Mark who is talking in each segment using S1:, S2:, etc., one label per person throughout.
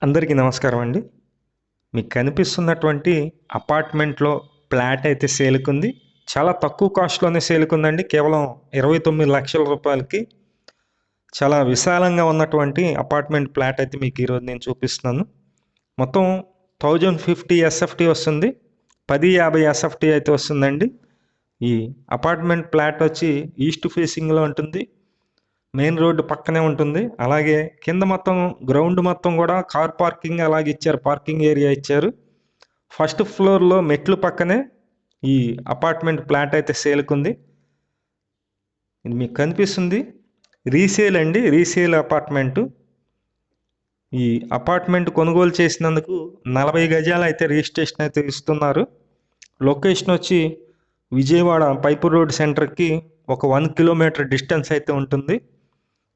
S1: అందరికీ నమస్కారం అండి. మీకు కనిపిస్తున్నటువంటి అపార్ట్మెంట్లో ఫ్లాట్ అయితే సేల్‌కుంది. చాలా తక్కువ కాస్ట్‌లోనే సేల్‌కుందండి. కేవలం 29,00,000 రూపాయలకి చాలా విశాలంగా ఉన్నటువంటి అపార్ట్మెంట్ ఫ్లాట్ అయితే మీకు ఈరోజు నేను చూపిస్తున్నాను. మొత్తం 1050 ఎస్ఎఫ్టీ వస్తుంది. 1050 ఎస్ఎఫ్టీ అయితే వస్తుందండి. ఈ అపార్ట్మెంట్ ఫ్లాట్ వచ్చి ఈస్ట్ ఫేసింగ్‌లో ఉంటుంది. మెయిన్ రోడ్డు పక్కనే ఉంటుంది. అలాగే కింద మొత్తం గ్రౌండ్ మొత్తం కూడా కార్ పార్కింగ్ అలాగే ఇచ్చారు. పార్కింగ్ ఏరియా ఇచ్చారు. ఫస్ట్ ఫ్లోర్‌లో మెట్లు పక్కనే ఈ అపార్ట్మెంట్ ఫ్లాట్ అయితే సేల్‌కుంది. ఇది మీకు కనిపిస్తుంది. రీసేల్ అండి. Resale apartment. ఈ అపార్ట్మెంట్ కొనుగోలు చేసినందుకు 40 గజాలు అయితే రిజిస్ట్రేషన్ అయితే ఇస్తున్నారు. లొకేషన్ వచ్చి విజయవాడ పైపు రోడ్ సెంటర్‌కి ఒక 1 కిలోమీటర్ డిస్టెన్స్ అయితే ఉంటుంది.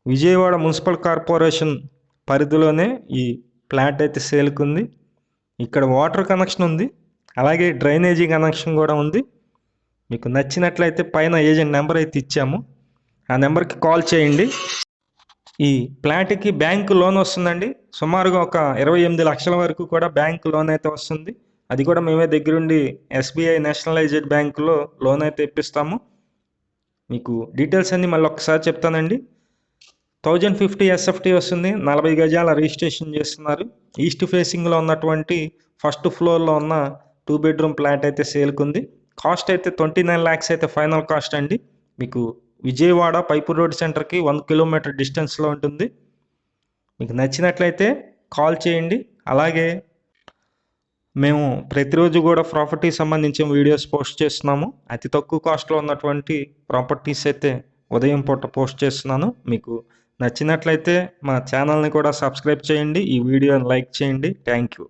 S1: విజయవాడ మున్సిపల్ కార్పొరేషన్ పరిధిలోనే ఈ ఫ్లాట్ అయితే సేల్‌కుంది. ఇక్కడ వాటర్ కనెక్షన్ ఉంది. అలాగే డ్రైనేజీ కనెక్షన్ కూడా ఉంది. మీకు నచ్చినట్లయితే పైన ఏజెంట్ నెంబర్ అయితే ఇచ్చాము. ఆ నెంబర్కి కాల్ చేయండి. ఈ ఫ్లాట్కి బ్యాంకు లోన్ వస్తుందండి. సుమారుగా ఒక 28 లక్షల వరకు కూడా బ్యాంకు లోన్ అయితే వస్తుంది. అది కూడా మేమే దగ్గరుండి ఎస్బీఐ నేషనలైజ్డ్ బ్యాంకులో లోన్ అయితే ఇప్పిస్తాము. మీకు డీటెయిల్స్ అన్నీ మళ్ళీ ఒకసారి చెప్తానండి. 1050 ఎస్ఎఫ్టీ వస్తుంది. 40 గజాల రిజిస్ట్రేషన్ చేస్తున్నారు. ఈస్ట్ ఫేసింగ్లో ఉన్నటువంటి ఫస్ట్ ఫ్లోర్లో ఉన్న 2 బెడ్రూమ్ ఫ్లాట్ అయితే సేల్‌కుంది. కాస్ట్ అయితే 29 lakhs అయితే ఫైనల్ కాస్ట్ అండి. మీకు విజయవాడ పైపు రోడ్ సెంటర్కి 1 కిలోమీటర్ డిస్టెన్స్లో ఉంటుంది. మీకు నచ్చినట్లయితే కాల్ చేయండి. అలాగే మేము ప్రతిరోజు కూడా ప్రాపర్టీ సంబంధించిన వీడియోస్ పోస్ట్ చేస్తున్నాము. అతి తక్కువ కాస్ట్లో ఉన్నటువంటి ప్రాపర్టీస్ అయితే ఉదయం పూట పోస్ట్ చేస్తున్నాను. మీకు నచ్చినట్లయితే మా ఛానల్ని కూడా సబ్స్క్రైబ్ చేయండి. ఈ వీడియోని లైక్ చేయండి. Thank you.